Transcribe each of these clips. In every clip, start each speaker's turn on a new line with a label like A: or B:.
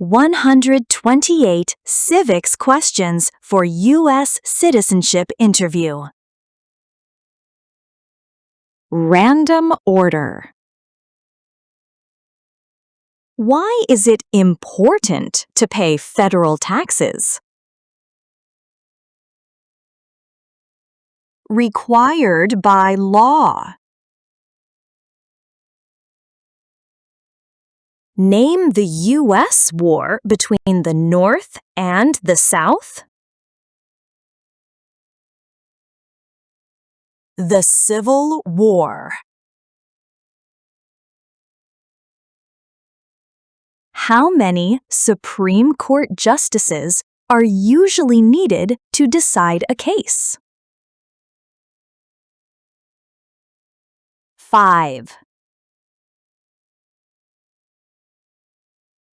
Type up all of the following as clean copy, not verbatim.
A: 128 civics questions for U.S. citizenship interview. Random order. Why is it important to pay federal taxes? Required by law. Name the U.S. war between the North and the South. The Civil War. How many Supreme Court justices are usually needed to decide a case? 5.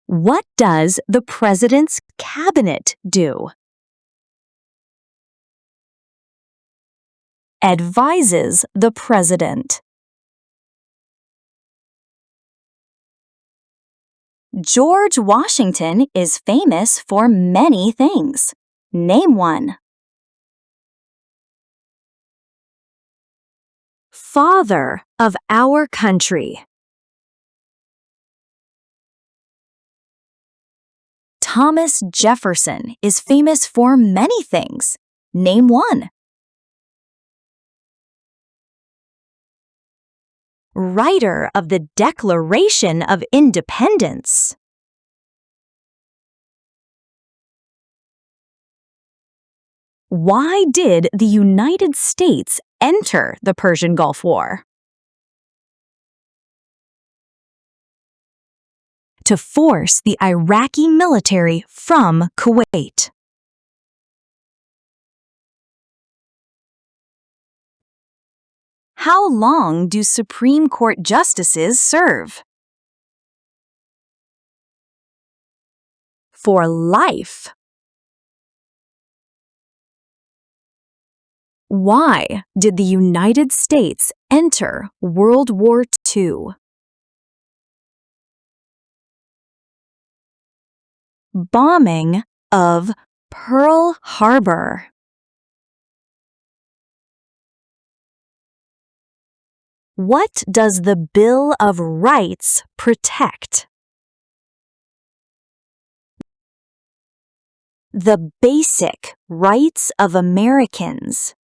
A: What does the President's Cabinet do? Advises the President. George Washington is famous for many things. Name one. Father of our country. Thomas Jefferson is famous for many things. Name one. Writer of the Declaration of Independence. Why did the United States enter the Persian Gulf War? To force the Iraqi military from Kuwait. How long do Supreme Court justices serve? For life. Why did the United States enter World War II? Bombing of Pearl Harbor. What does the Bill of Rights protect? The basic rights of Americans.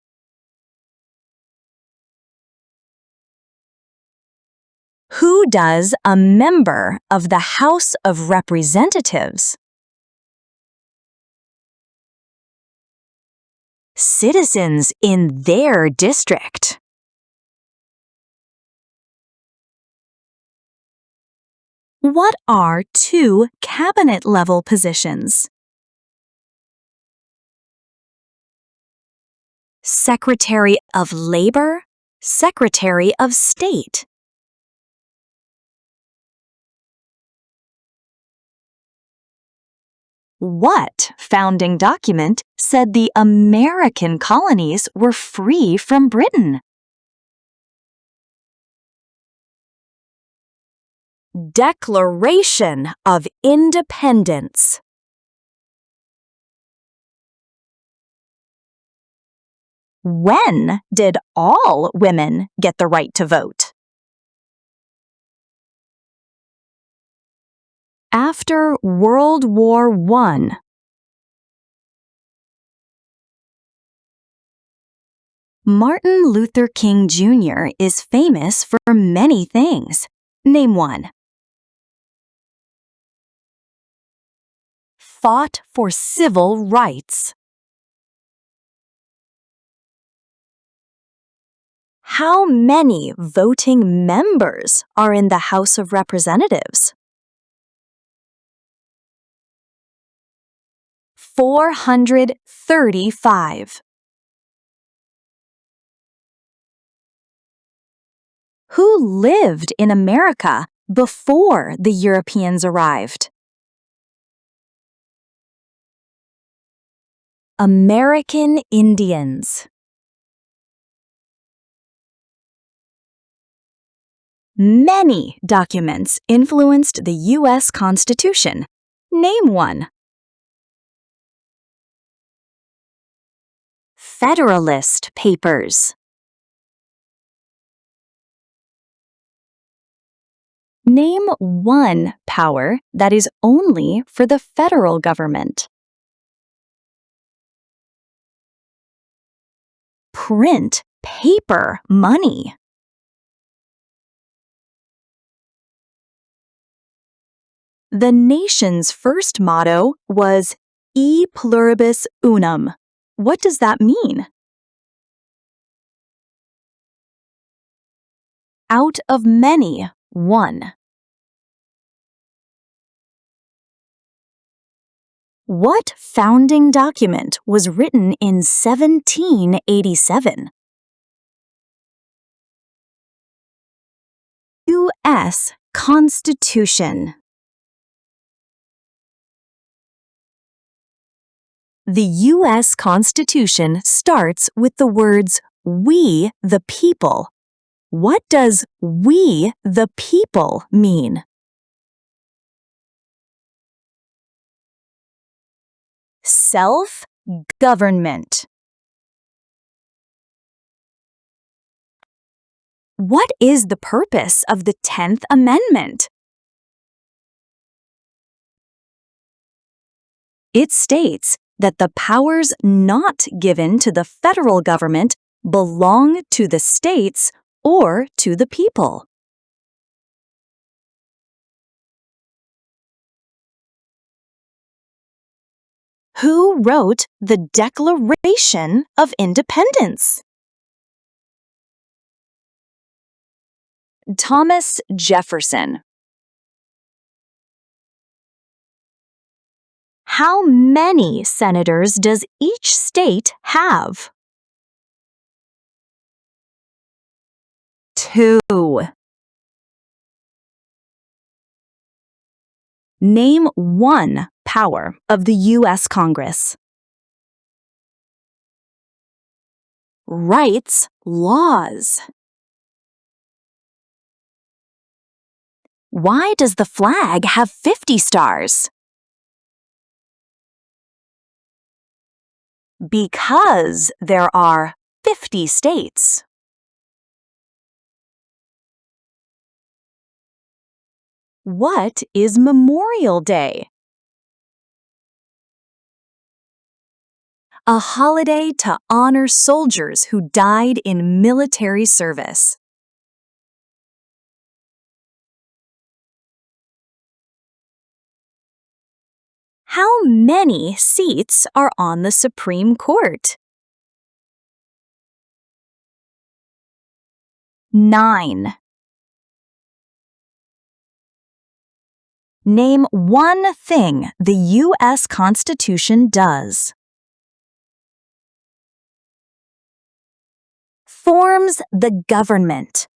A: Who does a member of the House of Representatives? Citizens in their district. What are two cabinet-level positions? Secretary of Labor, Secretary of State. What founding document said the American colonies were free from Britain? Declaration of Independence. When did all women get the right to vote? After World War I. Martin Luther King Jr. is famous for many things. Name one. Fought for civil rights. How many voting members are in the House of Representatives? 435. Who lived in America before the Europeans arrived? American Indians. Many documents influenced the U.S. Constitution. Name one. Federalist Papers. Name one power that is only for the federal government. Print paper money. The nation's first motto was E pluribus unum. What does that mean? Out of many, one. What founding document was written in 1787? U.S. Constitution. The U.S. Constitution starts with the words, "We the people." What does "we the people" mean? Self-government. What is the purpose of the 10th Amendment? It states that the powers not given to the federal government belong to the states or to the people. Who wrote the Declaration of Independence? Thomas Jefferson. How many senators does each state have? 2. Name one power of the U.S. Congress. Writes laws. Why does the flag have 50 stars? Because there are 50 states. What is Memorial Day? A holiday to honor soldiers who died in military service. How many seats are on the Supreme Court? 9. Name one thing the U.S. Constitution does. Forms the government.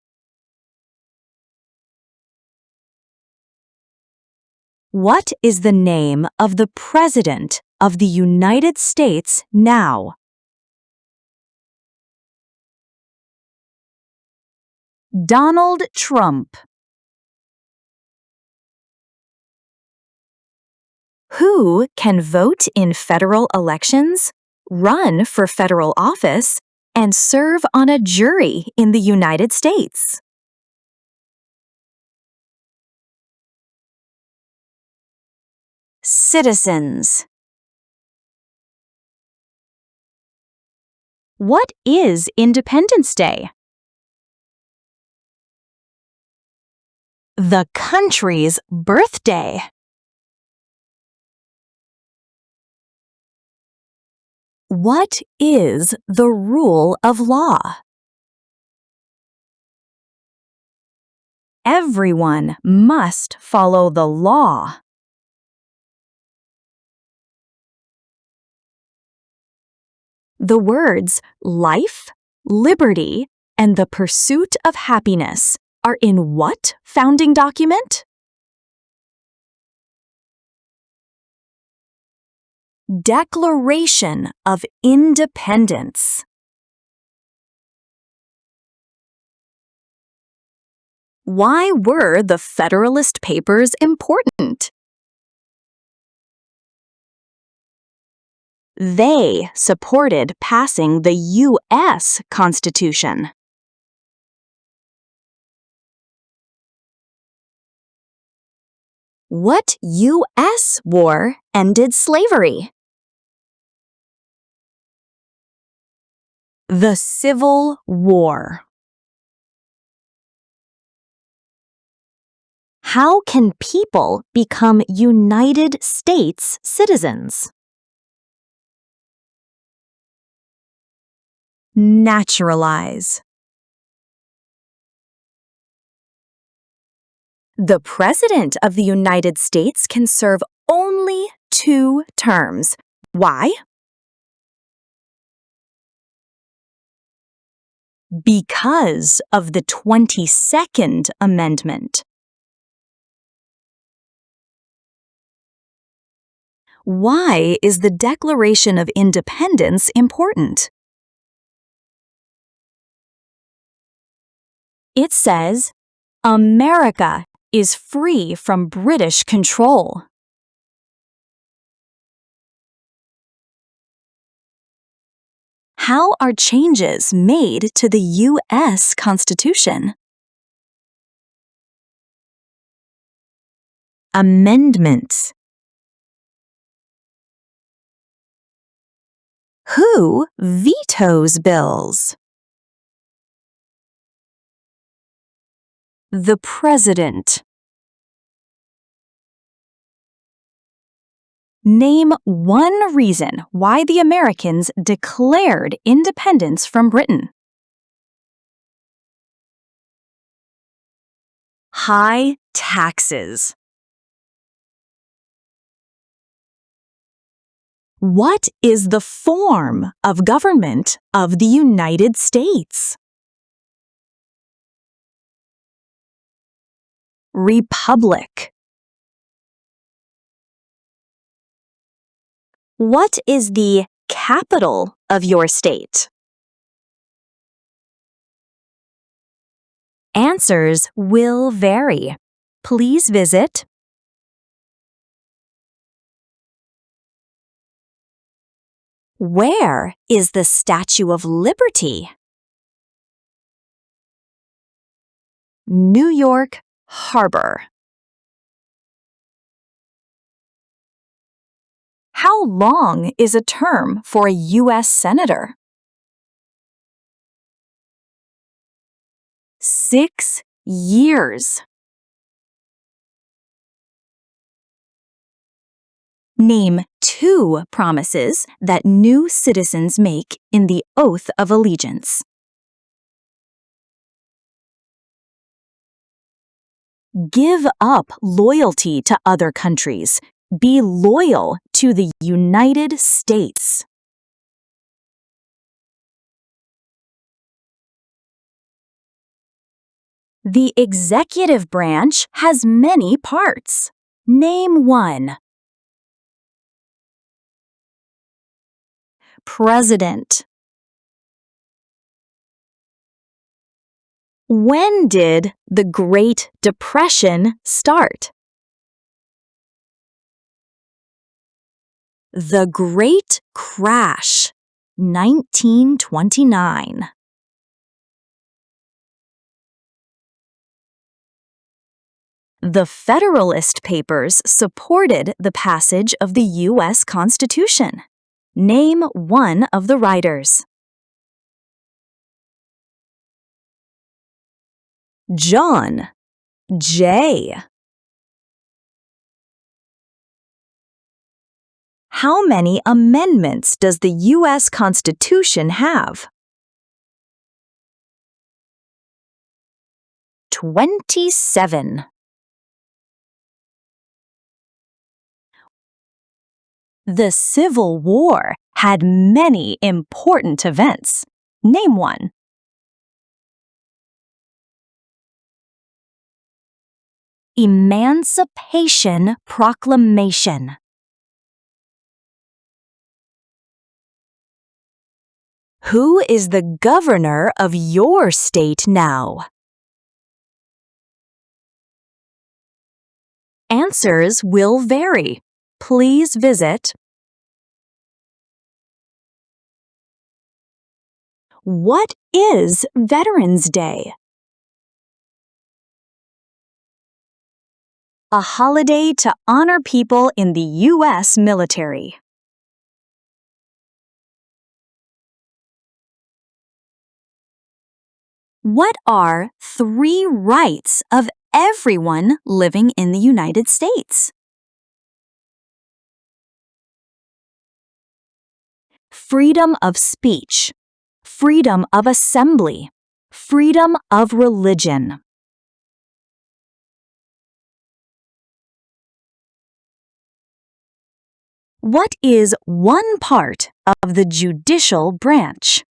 A: What is the name of the President of the United States now? Donald Trump. Who can vote in federal elections, run for federal office, and serve on a jury in the United States? Citizens. What is Independence Day? The country's birthday. What is the rule of law? Everyone must follow the law. The words life, liberty, and the pursuit of happiness are in what founding document? Declaration of Independence. Why were the Federalist Papers important? They supported passing the U.S. Constitution. What U.S. war ended slavery? The Civil War. How can people become United States citizens? Naturalize. The President of the United States can serve only 2 terms. Why? Because of the 22nd Amendment. Why is the Declaration of Independence important? It says, America is free from British control. How are changes made to the U.S. Constitution? Amendments. Who vetoes bills? The President. Name one reason why the Americans declared independence from Britain. High taxes. What is the form of government of the United States? Republic. What is the capital of your state? Answers will vary. Please visit Where is the Statue of Liberty? New York Harbor. How long is a term for a U.S. Senator? 6 years. Name 2 promises that new citizens make in the Oath of Allegiance. Give up loyalty to other countries. Be loyal to the United States. The executive branch has many parts. Name one. President. When did the Great Depression start? The Great Crash, 1929. The Federalist Papers supported the passage of the U.S. Constitution. Name one of the writers. John. J. How many amendments does the U.S. Constitution have? 27. The Civil War had many important events. Name one. Emancipation Proclamation. Who is the governor of your state now? Answers will vary. Please visit What is Veterans Day? A holiday to honor people in the U.S. military. What are 3 rights of everyone living in the United States? Freedom of speech, freedom of assembly, freedom of religion. What is one part of the judicial branch?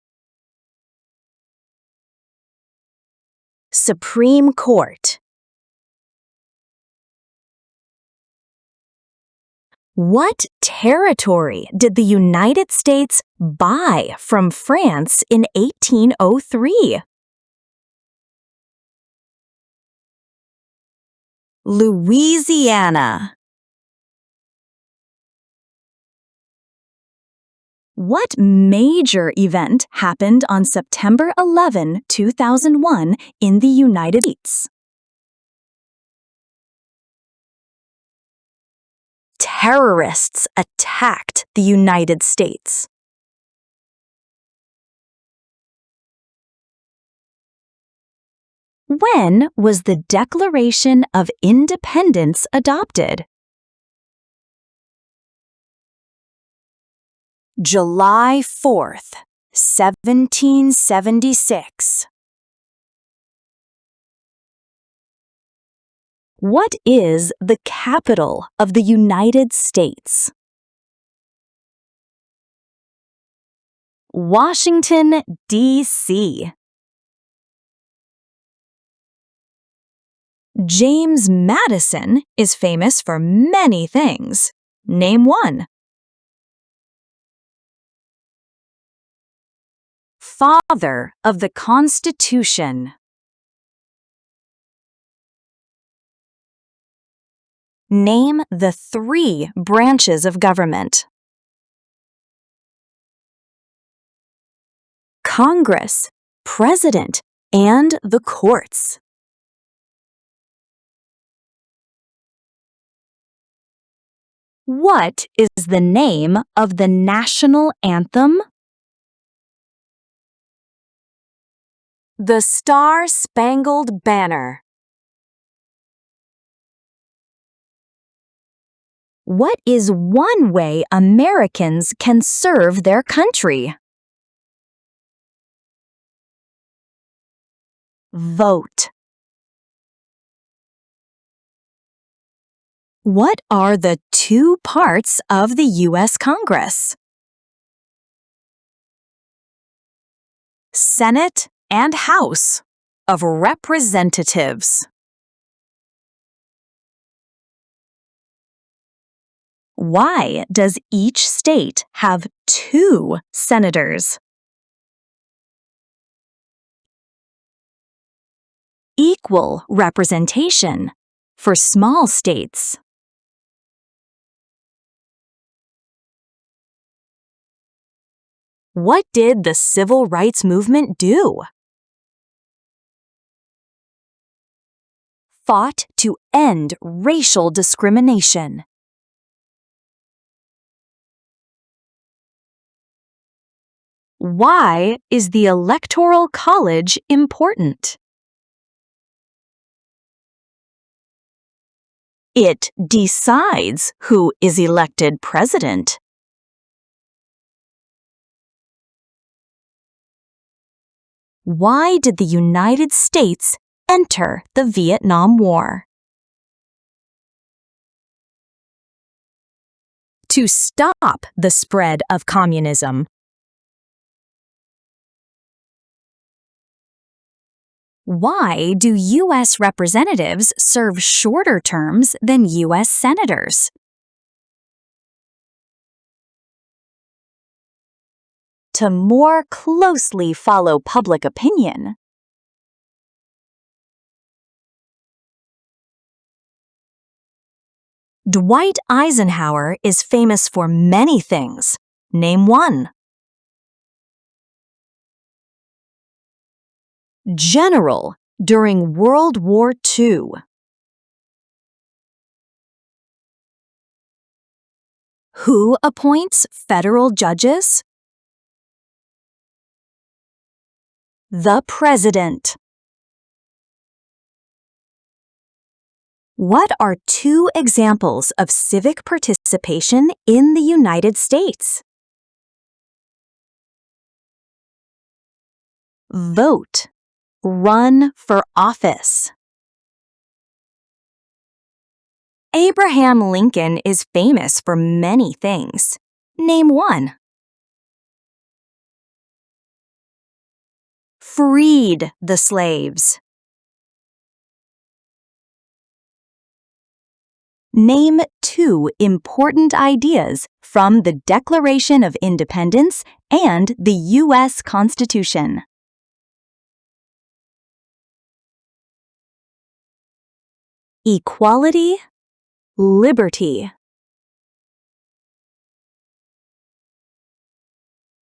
A: Supreme Court. What territory did the United States buy from France in 1803? Louisiana. What major event happened on September 11, 2001 in the United States? Terrorists attacked the United States. When was the Declaration of Independence adopted? July 4th, 1776. What is the capital of the United States? Washington, D.C. James Madison is famous for many things. Name one. Father of the Constitution. Name the 3 branches of government. Congress, President, and the courts. What is the name of the national anthem? The Star-Spangled Banner. What is one way Americans can serve their country? Vote. What are the 2 parts of the U.S. Congress? Senate and House of Representatives. Why does each state have 2 senators? Equal representation for small states. What did the Civil Rights Movement do? Fought to end racial discrimination. Why is the Electoral College important? It decides who is elected president. Why did the United States enter the Vietnam War? To stop the spread of communism. Why do U.S. representatives serve shorter terms than U.S. senators? To more closely follow public opinion. Dwight Eisenhower is famous for many things. Name one. General during World War II. Who appoints federal judges? The President. What are two examples of civic participation in the United States? Vote. Run for office. Abraham Lincoln is famous for many things. Name one. Freed the slaves. Name two important ideas from the Declaration of Independence and the U.S. Constitution. Equality, liberty.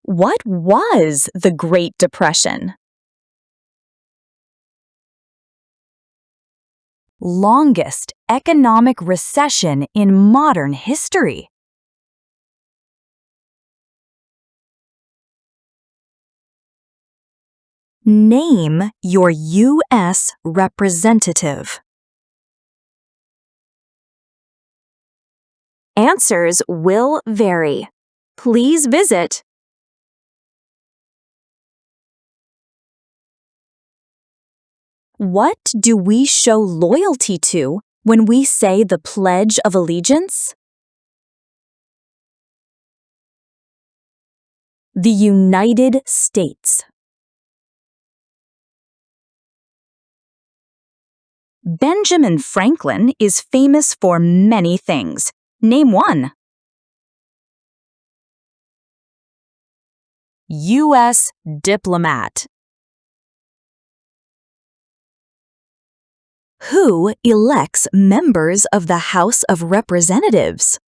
A: What was the Great Depression? Longest economic recession in modern history. Name your U.S. representative. Answers will vary. Please visit What do we show loyalty to when we say the Pledge of Allegiance? The United States. Benjamin Franklin is famous for many things. Name one. U.S. diplomat. Who elects members of the House of Representatives?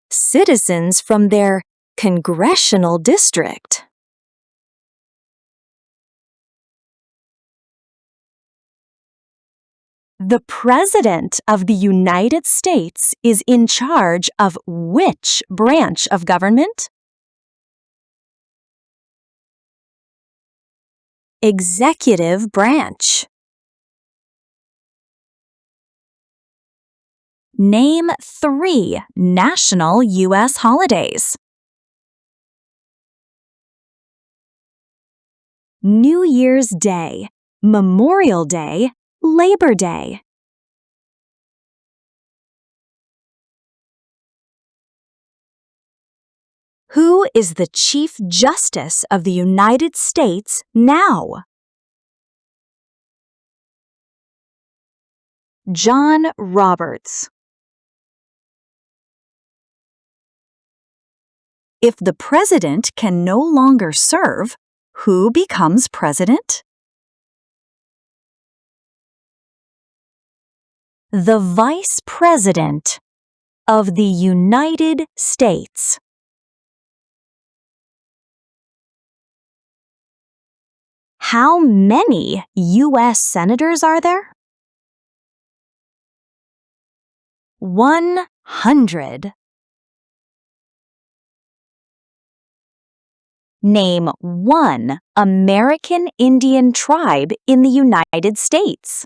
A: Citizens from their congressional district. The President of the United States is in charge of which branch of government? Executive branch. Name three national U.S. holidays. New Year's Day, Memorial Day, Labor Day. Who is the Chief Justice of the United States now? John Roberts. If the president can no longer serve, who becomes president? The Vice President of the United States. How many U.S. senators are there? 100. Name one American Indian tribe in the United States.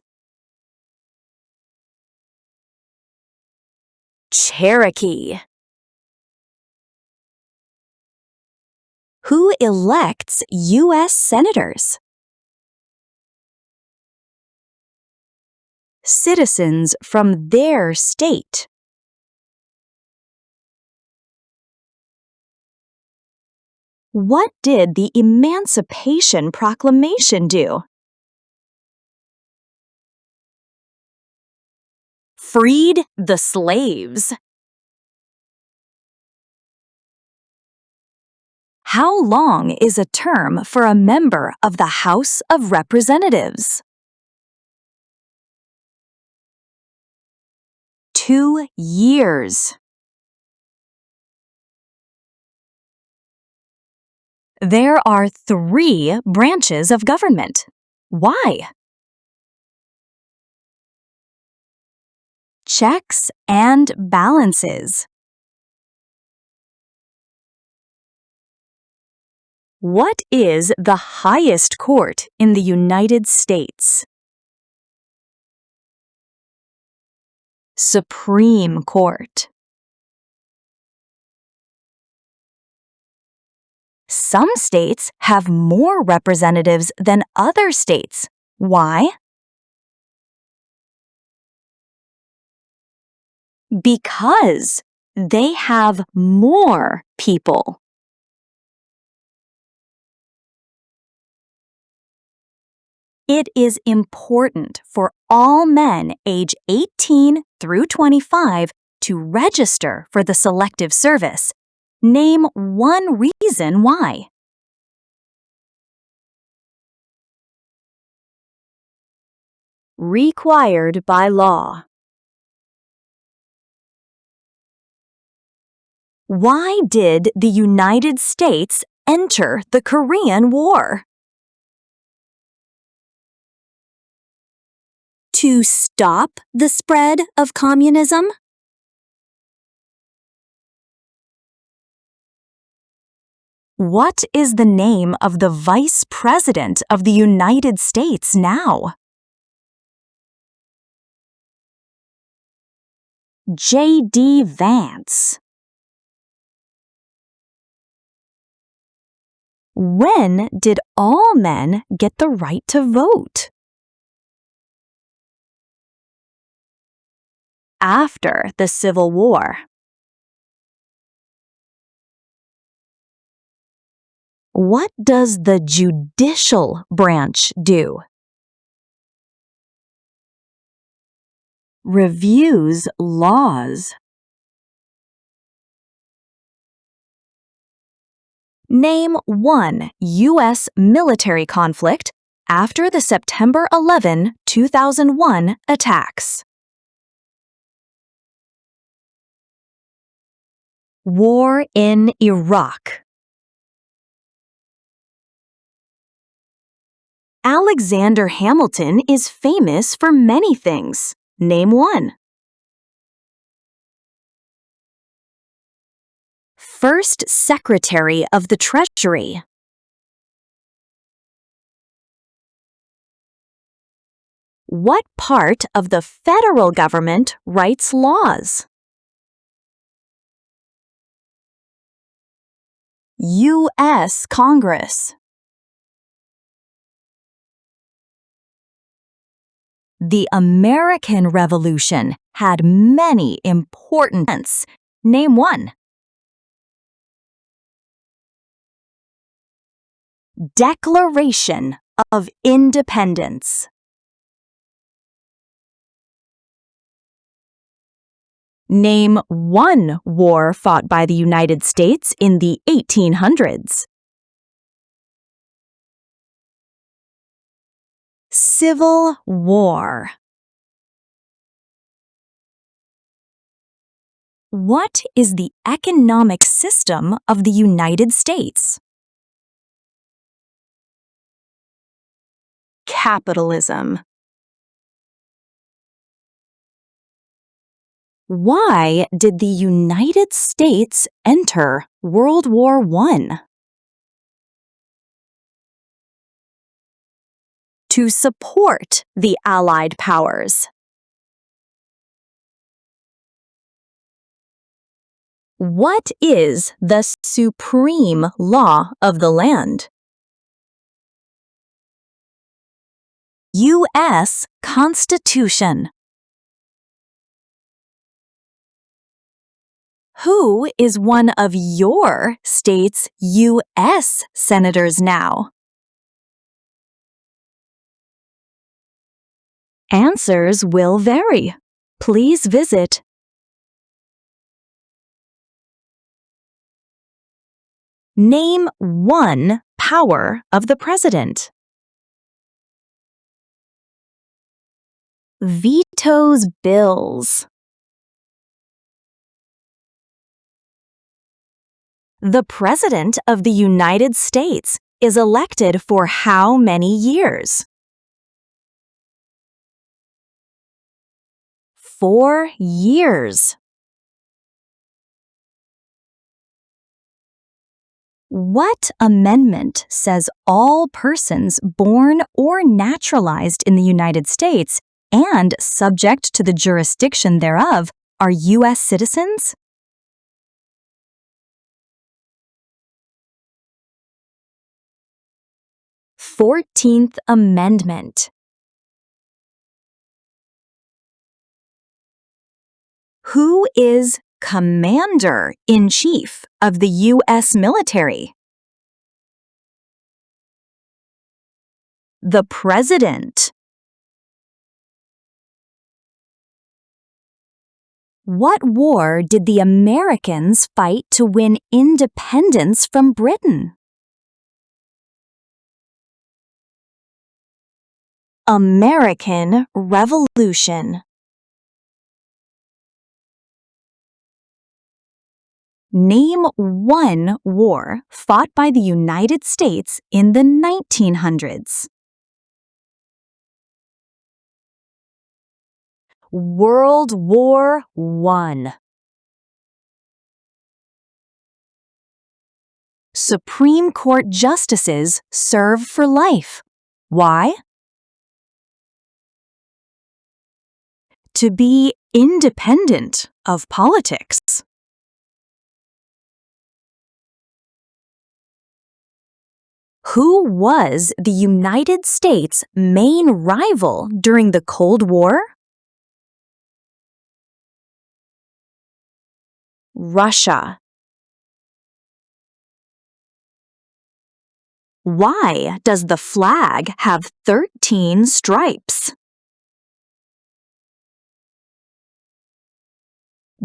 A: Cherokee. Who elects U.S. senators? Citizens from their state. What did the Emancipation Proclamation do? Freed the slaves. How long is a term for a member of the House of Representatives? 2 years. There are 3 branches of government. Why? Checks and balances. What is the highest court in the United States? Supreme Court. Some states have more representatives than other states. Why? Because they have more people. It is important for all men age 18 through 25 to register for the Selective Service. Name one reason why. Required by law. Why did the United States enter the Korean War? To stop the spread of communism? What is the name of the Vice President of the United States now? J.D. Vance. When did all men get the right to vote? After the Civil War. What does the judicial branch do? Reviews laws. Name one U.S. military conflict after the September 11, 2001 attacks. War in Iraq. Alexander Hamilton is famous for many things. Name one. First Secretary of the Treasury. What part of the federal government writes laws? U.S. Congress. The American Revolution had many important events. Name one. Declaration of Independence. Name one war fought by the United States in the 1800s. Civil War. What is the economic system of the United States? Capitalism. Why did the United States enter World War I? To support the Allied powers. What is the supreme law of the land? U.S. Constitution. Who is one of your state's U.S. senators now? Answers will vary. Please visit Name one power of the president. Vetoes bills. The President of the United States is elected for how many years? 4 years. What amendment says all persons born or naturalized in the United States and subject to the jurisdiction thereof are U.S. citizens? 14th Amendment. Who is Commander-in-Chief of the U.S. military? The President. What war did the Americans fight to win independence from Britain? American Revolution. Name one war fought by the United States in the 1900s. World War I. Supreme Court justices serve for life. Why? To be independent of politics. Who was the United States' main rival during the Cold War? Russia. Why does the flag have 13 stripes?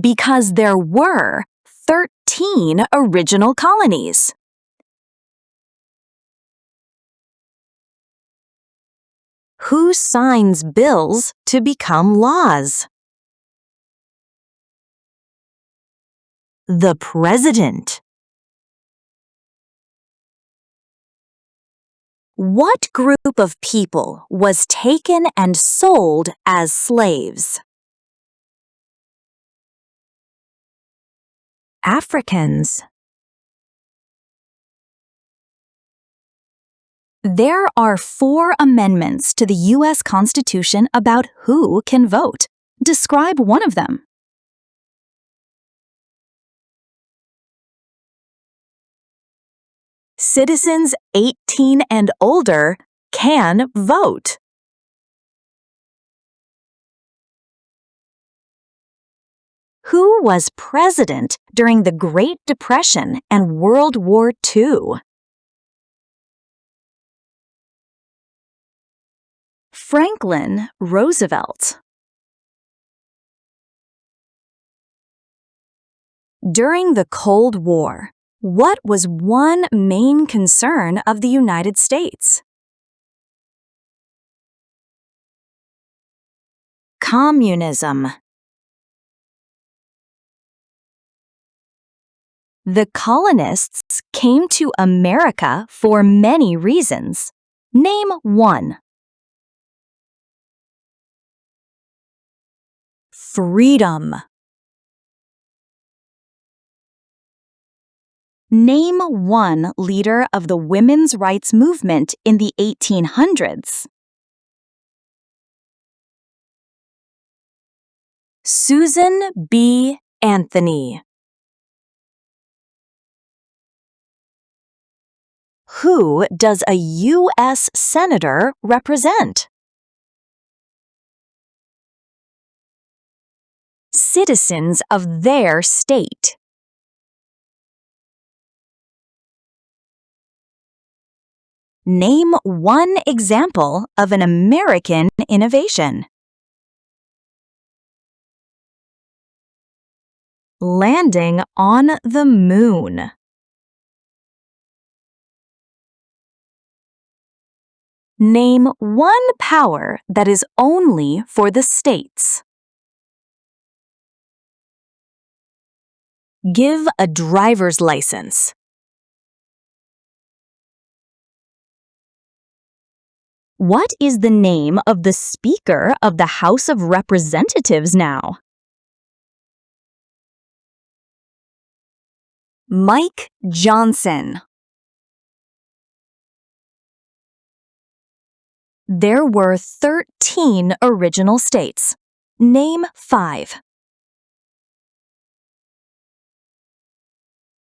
A: Because there were 13 original colonies. Who signs bills to become laws? The President. What group of people was taken and sold as slaves? Africans. There are 4 amendments to the U.S. Constitution about who can vote. Describe one of them. Citizens 18 and older can vote. Who was president during the Great Depression and World War II? Franklin Roosevelt. During the Cold War, what was one main concern of the United States? Communism. The colonists came to America for many reasons. Name one. Freedom. Name one leader of the women's rights movement in the 1800s. Susan B. Anthony. Who does a U.S. Senator represent? Citizens of their state. Name one example of an American innovation. Landing on the moon. Name one power that is only for the states. Give a driver's license. What is the name of the Speaker of the House of Representatives now? Mike Johnson. There were 13 original states. Name 5.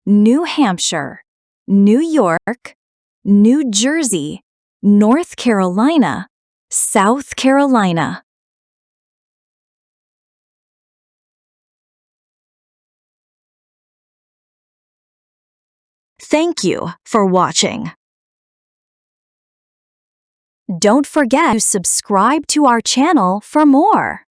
A: New Hampshire, New York, New Jersey, North Carolina, South Carolina. Thank you for watching. Don't forget to subscribe to our channel for more.